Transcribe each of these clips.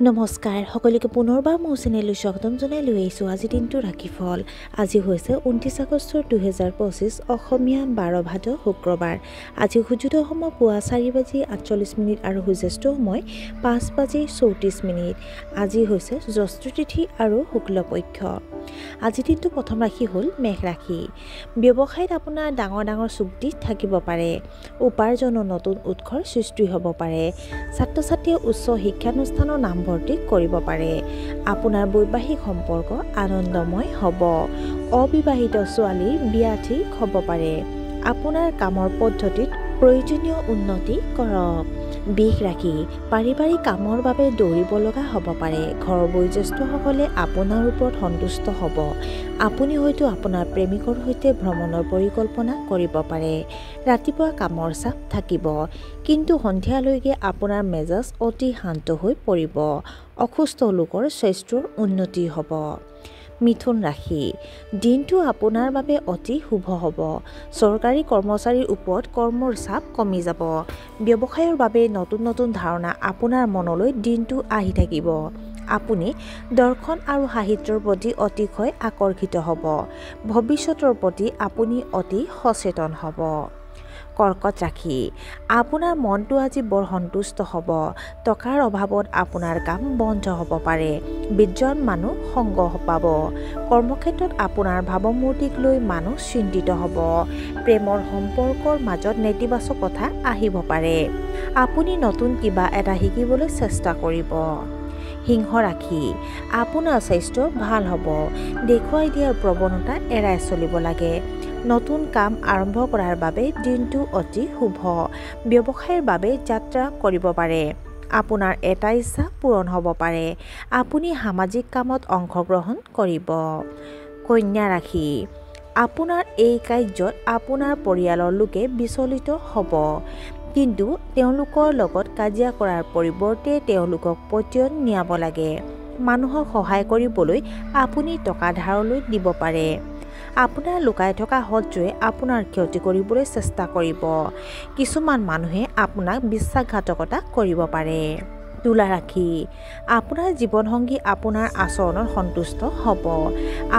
নমস্কাৰ সকলোকে পুনৰবাৰ মোৰ চেনেললৈ স্বাগতম জনাই লৈ আহিছোঁ আজি দিনটো ৰাশিফল আজি হৈছে 29 আগষ্ট 2025 অসমীয়া 12 ভাদ শুক্ৰবাৰ আজি সূৰ্যোদয় সময় পুৱা 4:48 আৰু সূৰ্যাস্ত সময় 5:34 আজি হৈছে জ্যেষ্ঠ তিথি আৰু শুক্লপক্ষ আজি দিনটো প্ৰথম ৰাশি হ'ল মেঘ ৰাশি ব্যৱসায়ত আপোনাৰ ডাঙৰ চুক্তি থাকিব পাৰে উপাৰ্জনৰ নতুন উৎসৰ সৃষ্টি হ'ব পাৰে ছাত্ৰ-ছাত্ৰীয়ে উচ্চ শিক্ষানুষ্ঠানৰ নাম ভৰ্তি কৰিব পাৰে আপোনাৰ বৈবাহিক সম্পৰ্ক আনন্দময় হ'ব অবিবাহিত ছোৱালীৰ বিয়া ঠিক হ'ব পাৰে আপোনাৰ কামৰ পদ্ধতিত প্ৰয়োজনীয় উন্নতি কৰক বিষ ৰাখি পাৰিবাৰিক কামৰ বাবে দৌৰিব লগা হ'ব পাৰে ঘৰৰ বয়োজ্যেষ্ঠসকলে আপোনাৰ ওপৰত সন্তুষ্ট হ'ব আপুনি হয়তো আপোনাৰ প্ৰেমিকৰ সৈতে ভ্ৰমণৰ পৰিকল্পনা কৰিব পাৰে ৰাতিপুৱা কামৰ চাপ থাকিব কিন্তু সন্ধিয়ালৈকে আপোনাৰ মেজাজ অতি শান্ত হৈ পৰিব অসুস্থ লোকৰ স্বাস্থ্যৰ উন্নতি হ'ব মিথুন ৰাশি দিনটো আপোনাৰ বাবে অতি শুভ হ'ব চৰকাৰী কৰ্মচাৰীৰ ওপৰত কৰ্মৰ চাপ কমি যাব ব্যৱসায়ৰ বাবে নতুন ধাৰণা আপোনাৰ মনলৈ দিনটো আহি থাকিব আপুনি দৰ্শন আৰু সাহিত্যৰ প্ৰতি অতিশয় আকৰ্ষিত হ'ব ভৱিষ্যতৰ প্ৰতি আপুনি অতি সচেতন হ'ব কৰ্কট ৰাশি আপোনাৰ মনটো আজি বৰ সন্তুষ্ট হ'ব টকাৰ অভাৱত আপোনাৰ কাম বন্ধ হ'ব পাৰে বিদ্বান মানুহ সংগ পাব কৰ্মক্ষেত্ৰত আপোনাৰ ভাৱমূৰ্তিক লৈ মানুহ চিন্তিত হ'ব প্ৰেমৰ সম্পৰ্কৰ মাজত নেতিবাচক কথা আহিব পাৰে আপুনি নতুন কিবা এটা শিকিবলৈ চেষ্টা কৰিব সিংহ ৰাশি আপোনাৰ স্বাস্থ্য ভাল হ'ব দেখুৱাই দিয়াৰ প্ৰৱণতা এৰাই চলিব লাগে নতুন কাম আৰম্ভ কৰাৰ বাবে দিনটো অতি শুভ ব্যৱসায়ৰ বাবে যাত্ৰা কৰিব পাৰে আপোনাৰ এটা ইচ্ছা পূৰণ হ'ব পাৰে আপুনি সামাজিক কামত অংশগ্ৰহণ কৰিব কন্যা ৰাশি আপোনাৰ এই কাৰ্যত আপোনাৰ পৰিয়ালৰ লোকে বিচলিত হ'ব কিন্তু তেওঁলোকৰ লগত কাজিয়া কৰাৰ পৰিৱৰ্তে তেওঁলোকক পতিয়ন নিয়াব লাগে মানুহক সহায় কৰিবলৈ আপুনি টকা ধাৰলৈ দিব পাৰে আপোনাৰ লুকাই থকা শত্ৰুৱে আপোনাৰ ক্ষতি কৰিবলৈ চেষ্টা কৰিব কিছুমান মানুহে আপোনাক বিশ্বাসঘাতকতা কৰিব পাৰে তুলা ৰাশি আপোনাৰ জীৱনসংগী আপোনাৰ আচৰণত সন্তুষ্ট হ'ব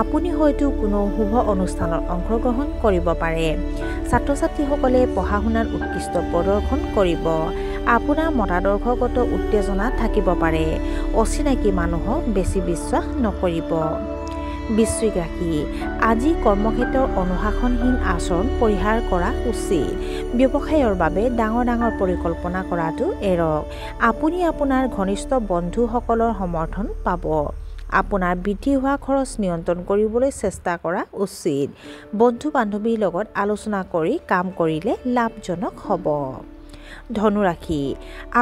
আপুনি হয়তো কোনো শুভ অনুষ্ঠানত অংশগ্ৰহণ কৰিব পাৰে ছাত্ৰ-ছাত্ৰীসকলে পঢ়া-শুনাত উৎকৃষ্ট প্ৰদৰ্শন কৰিব আপোনাৰ মতাদৰ্শগত উত্তেজনা থাকিব পাৰে অচিনাকি মানুহক বেছি বিশ্বাস নকৰিব বৃশ্চিক ৰাশি আজি কৰ্মক্ষেত্ৰৰ অনুশাসনহীন আচৰণ পৰিহাৰ কৰা উচিত ব্যৱসায়ৰ বাবে ডাঙৰ পৰিকল্পনা কৰাটো এৰক আপুনি আপোনাৰ ঘনিষ্ঠ বন্ধুসকলৰ সমৰ্থন পাব আপোনাৰ বৃদ্ধি হোৱা খৰচ নিয়ন্ত্ৰণ কৰিবলৈ চেষ্টা কৰা উচিত বন্ধু-বান্ধৱীৰ লগত আলোচনা কৰি কাম কৰিলে লাভজনক হ'ব ধনু ৰাশি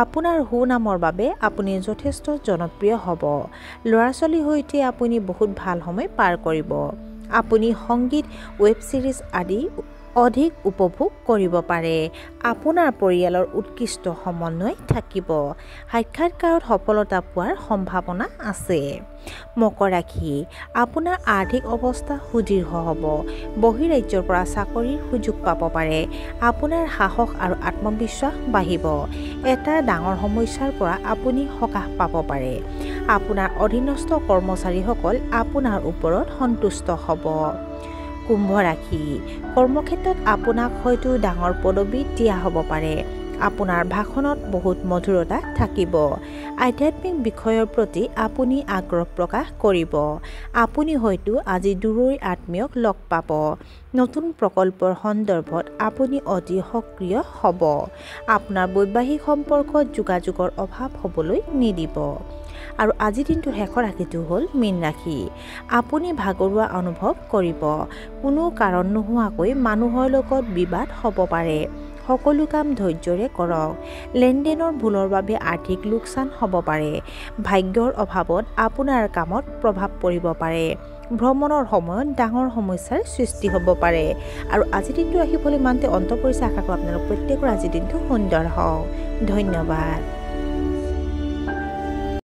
আপোনাৰ সুনামৰ বাবে আপুনি যথেষ্ট জনপ্ৰিয় হ'ব ল'ৰা-ছোৱালীৰ সৈতে আপুনি বহুত ভাল সময় পাৰ কৰিব আপুনি সংগীত ৱেব ছিৰিজ আদি অধিক উপভোগ কৰিব পাৰে আপোনাৰ পৰিয়ালৰ উৎকৃষ্ট সমন্বয় থাকিব সাক্ষাৎকাৰত সফলতা পোৱাৰ সম্ভাৱনা আছে মকৰ ৰাশি আপোনাৰ আৰ্থিক অৱস্থা সুদৃঢ় হ'ব বহিৰাজ্যৰ পৰা চাকৰিৰ সুযোগ পাব পাৰে আপোনাৰ সাহস আৰু আত্মবিশ্বাস বাঢ়িব এটা ডাঙৰ সমস্যাৰ পৰা আপুনি সকাহ পাব পাৰে আপোনাৰ অধীনস্থ কৰ্মচাৰীসকল আপোনাৰ ওপৰত সন্তুষ্ট হ'ব কুম্ভ ৰাশি কৰ্মক্ষেত্ৰত আপোনাক হয়তো ডাঙৰ পদবী দিয়া হ'ব পাৰে আপোনাৰ ভাষণত বহুত মধুৰতা থাকিব আধ্যাত্মিক বিষয়ৰ প্ৰতি আপুনি আগ্ৰহ প্ৰকাশ কৰিব আপুনি হয়তো আজি দূৰৈৰ আত্মীয়ক লগ পাব নতুন প্ৰকল্পৰ সন্দৰ্ভত আপুনি অতি সক্ৰিয় হ'ব আপোনাৰ বৈবাহিক সম্পৰ্কত যোগাযোগৰ অভাৱ হ'বলৈ নিদিব আৰু আজি দিনটোৰ শেষৰ ৰাশিটো হ'ল মীন ৰাশি আপুনি ভাগৰুৱা অনুভৱ কৰিব কোনো কাৰণ নোহোৱাকৈ মানুহৰ লগত বিবাদ হ'ব পাৰে সকলো কাম ধৈৰ্যৰে কৰক লেনদেনৰ ভুলৰ বাবে আৰ্থিক লোকচান হ'ব পাৰে ভাগ্যৰ অভাৱত আপোনাৰ কামত প্ৰভাৱ পৰিব পাৰে ভ্ৰমণৰ সময়ত ডাঙৰ সমস্যাৰ সৃষ্টি হ'ব পাৰে আৰু আজি দিনটো ৰাশিফল ইমানতে অন্ত পৰিছে আশা কৰোঁ আপোনালোক প্ৰত্যেকৰ আজি দিনটো সুন্দৰ হওক ধন্যবাদ